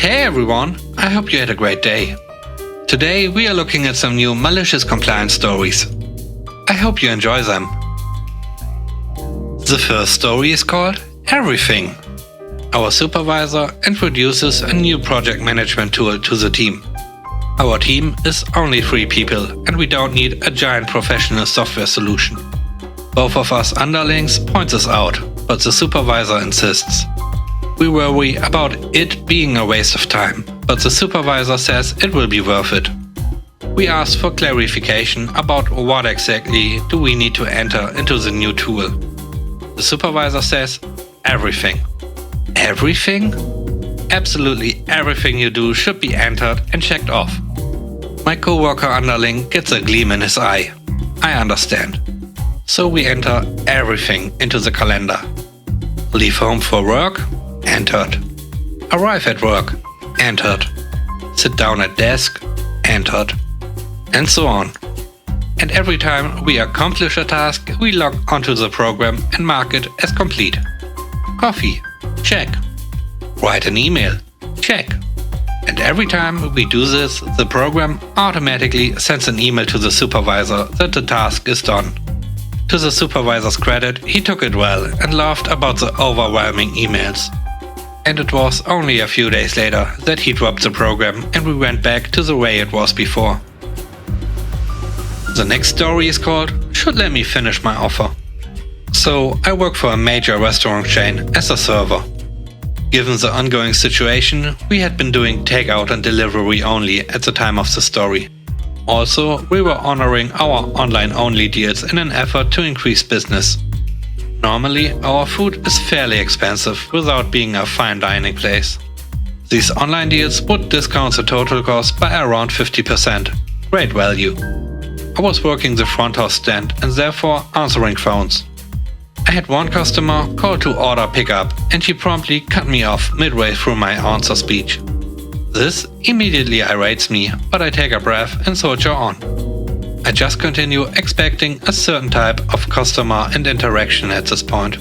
Hey everyone, I hope you had a great day. Today we are looking at some new malicious compliance stories. I hope you enjoy them. The first story is called Everything. Our supervisor introduces a new project management tool to the team. Our team is only 3 people and we don't need a giant professional software solution. Both of us underlings point this out, but the supervisor insists. We worry about it being a waste of time, but the supervisor says it will be worth it. We ask for clarification about what exactly do we need to enter into the new tool. The supervisor says, everything. Everything? Absolutely everything you do should be entered and checked off. My coworker underling gets a gleam in his eye. I understand. So we enter everything into the calendar. Leave home for work? Entered. Arrive at work? Entered. Sit down at desk? Entered. And so on. And every time we accomplish a task, we log onto the program and mark it as complete. Coffee? Check. Write an email? Check. And every time we do this, the program automatically sends an email to the supervisor that the task is done. To the supervisor's credit, he took it well and laughed about the overwhelming emails. And it was only a few days later that he dropped the program and we went back to the way it was before. The next story is called Should Let Me Finish My Offer. So I work for a major restaurant chain as a server. Given the ongoing situation, we had been doing takeout and delivery only at the time of the story. Also, we were honoring our online-only deals in an effort to increase business. Normally, our food is fairly expensive without being a fine dining place. These online deals would discount the total cost by around 50%. Great value. I was working the front house stand and therefore answering phones. I had one customer call to order pickup and she promptly cut me off midway through my answer speech. This immediately irates me, but I take a breath and soldier on. I just continue expecting a certain type of customer and interaction at this point.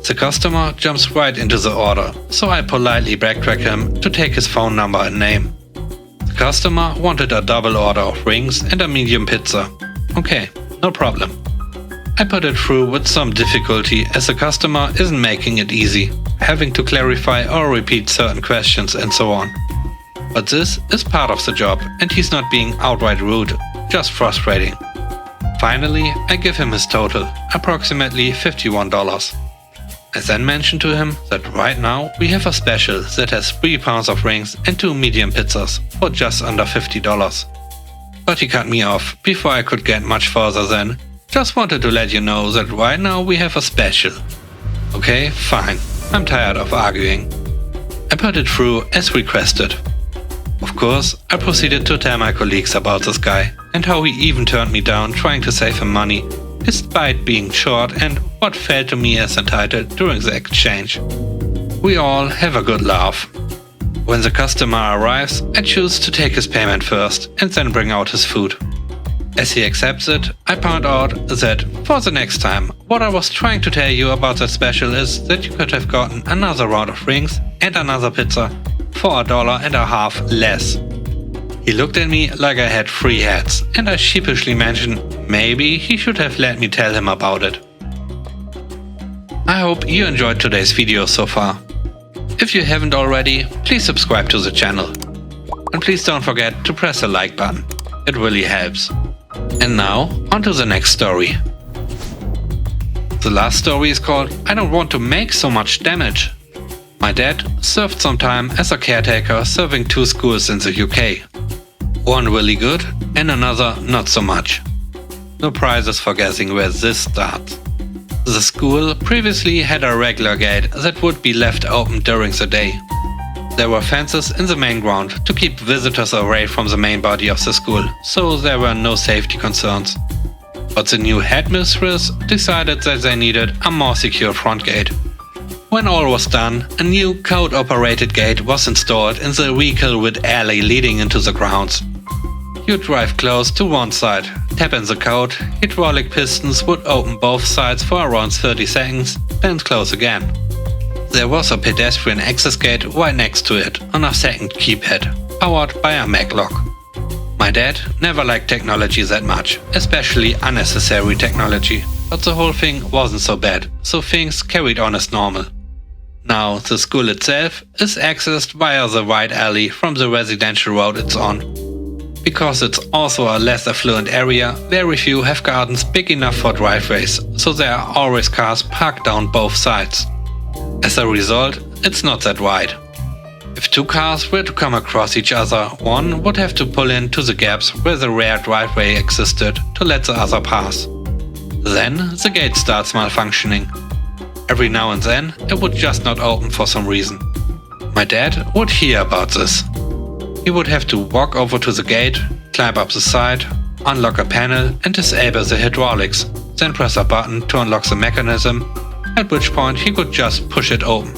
The customer jumps right into the order, so I politely backtrack him to take his phone number and name. The customer wanted a double order of wings and a medium pizza. Okay, no problem. I put it through with some difficulty as the customer isn't making it easy, having to clarify or repeat certain questions and so on. But this is part of the job and he's not being outright rude, just frustrating. Finally, I give him his total, approximately $51. I then mention to him that right now we have a special that has 3 pounds of rings and 2 medium pizzas for just under $50. But he cut me off before I could get much further than, just wanted to let you know that right now we have a special. Okay, fine, I'm tired of arguing. I put it through as requested. Of course, I proceeded to tell my colleagues about this guy and how he even turned me down trying to save him money, despite being short and what felt to me as entitled during the exchange. We all have a good laugh. When the customer arrives, I choose to take his payment first and then bring out his food. As he accepts it, I point out that, for the next time, what I was trying to tell you about that special is that you could have gotten another round of rings and another pizza for $1.50 less. He looked at me like I had 3 heads, and I sheepishly mentioned maybe he should have let me tell him about it. I hope you enjoyed today's video so far. If you haven't already, please subscribe to the channel. And please don't forget to press the like button. It really helps. And now, on to the next story. The last story is called I Don't Want to Make So Much Damage. My dad served some time as a caretaker serving 2 schools in the UK. One really good and another not so much. No prizes for guessing where this starts. The school previously had a regular gate that would be left open during the day. There were fences in the main ground to keep visitors away from the main body of the school, so there were no safety concerns. But the new headmistress decided that they needed a more secure front gate. When all was done, a new code-operated gate was installed in the vehicle-with alley leading into the grounds. You drive close to one side, tap in the code, hydraulic pistons would open both sides for around 30 seconds, then close again. There was a pedestrian access gate right next to it on a second keypad, powered by a mag lock. My dad never liked technology that much, especially unnecessary technology, but the whole thing wasn't so bad, so things carried on as normal. Now, the school itself is accessed via the wide alley from the residential road it's on. Because it's also a less affluent area, very few have gardens big enough for driveways, so there are always cars parked down both sides. As a result, it's not that wide. If two cars were to come across each other, one would have to pull into the gaps where the rear driveway existed to let the other pass. Then the gate starts malfunctioning. Every now and then it would just not open for some reason. My dad would hear about this. He would have to walk over to the gate, climb up the side, unlock a panel and disable the hydraulics, then press a button to unlock the mechanism, at which point he could just push it open.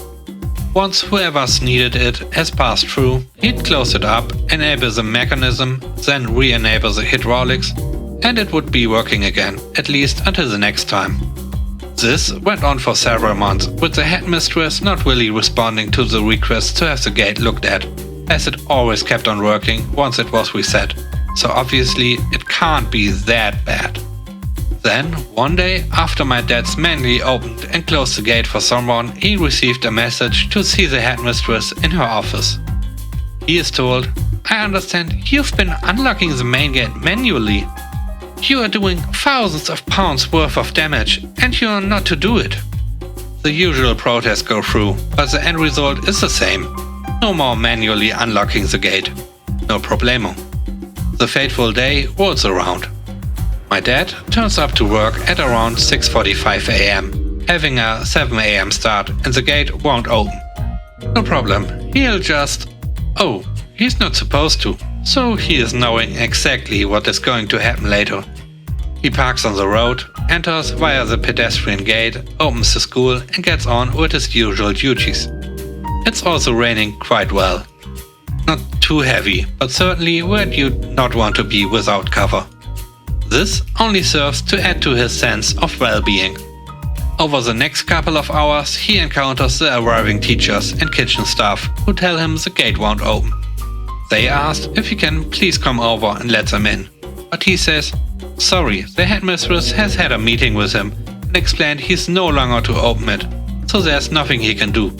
Once whoever's needed it has passed through, he'd close it up, enable the mechanism, then re-enable the hydraulics, and it would be working again, at least until the next time. This went on for several months, with the headmistress not really responding to the request to have the gate looked at, as it always kept on working once it was reset, so obviously it can't be that bad. Then, one day, after my dad's manually opened and closed the gate for someone, he received a message to see the headmistress in her office. He is told, "I understand you've been unlocking the main gate manually. You are doing thousands of pounds worth of damage, and you are not to do it." The usual protests go through, but the end result is the same. No more manually unlocking the gate. No problemo. The fateful day rolls around. My dad turns up to work at around 6:45 AM, having a 7 AM start, and the gate won't open. No problem, he'll just... Oh, he's not supposed to, so he is knowing exactly what is going to happen later. He parks on the road, enters via the pedestrian gate, opens the school and gets on with his usual duties. It's also raining quite well. Not too heavy, but certainly where you'd not want to be without cover. This only serves to add to his sense of well-being. Over the next couple of hours, he encounters the arriving teachers and kitchen staff who tell him the gate won't open. They asked if he can please come over and let them in, but he says, sorry, the headmistress has had a meeting with him and explained he's no longer to open it, so there's nothing he can do.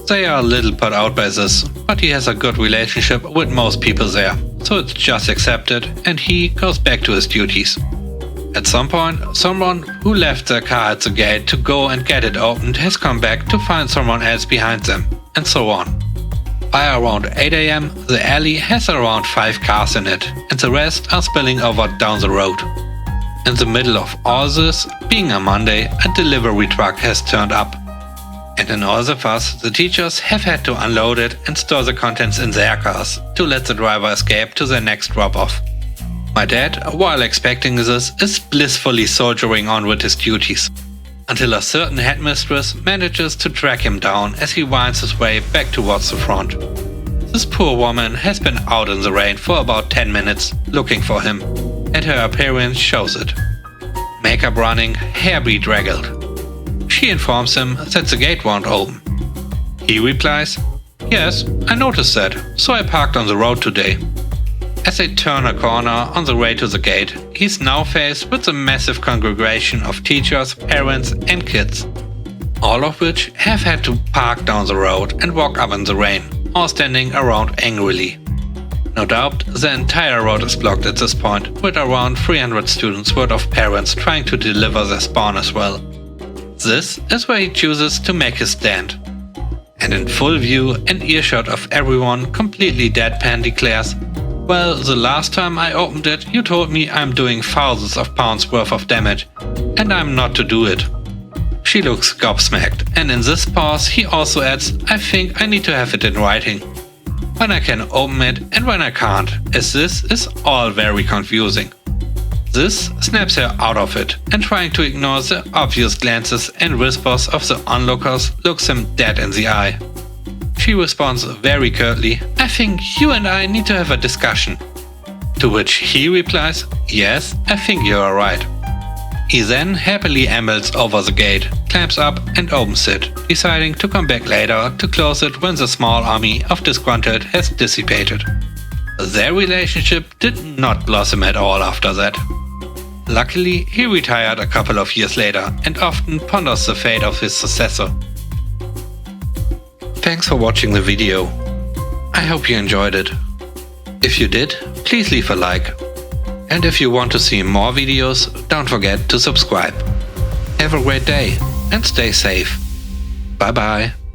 They are a little put out by this, but he has a good relationship with most people there, so it's just accepted and he goes back to his duties. At some point, someone who left their car at the gate to go and get it opened has come back to find someone else behind them, and so on. By around 8 AM, the alley has around 5 cars in it, and the rest are spilling over down the road. In the middle of all this, being a Monday, a delivery truck has turned up. And in all the fuss, the teachers have had to unload it and store the contents in their cars to let the driver escape to their next drop-off. My dad, while expecting this, is blissfully soldiering on with his duties, until a certain headmistress manages to track him down as he winds his way back towards the front. This poor woman has been out in the rain for about 10 minutes looking for him, and her appearance shows it. Makeup running, hair bedraggled. She informs him that the gate won't open. He replies, yes, I noticed that, so I parked on the road today. As they turn a corner on the way to the gate, he's now faced with a massive congregation of teachers, parents and kids, all of which have had to park down the road and walk up in the rain, all standing around angrily. No doubt, the entire road is blocked at this point, with around 300 students worth of parents trying to deliver their spawn as well. This is where he chooses to make his stand. And in full view and earshot of everyone, completely deadpan declares, well, the last time I opened it, you told me I'm doing thousands of pounds worth of damage, and I'm not to do it. She looks gobsmacked, and in this pause he also adds, I think I need to have it in writing. When I can open it and when I can't, as this is all very confusing. This snaps her out of it, and trying to ignore the obvious glances and whispers of the onlookers looks him dead in the eye. She responds very curtly, I think you and I need to have a discussion. To which he replies, yes, I think you are right. He then happily ambles over the gate, clamps up and opens it, deciding to come back later to close it when the small army of disgruntled has dissipated. Their relationship did not blossom at all after that. Luckily, he retired a couple of years later and often ponders the fate of his successor. Thanks for watching the video. I hope you enjoyed it. If you did, please leave a like. And if you want to see more videos, don't forget to subscribe. Have a great day and stay safe. Bye bye.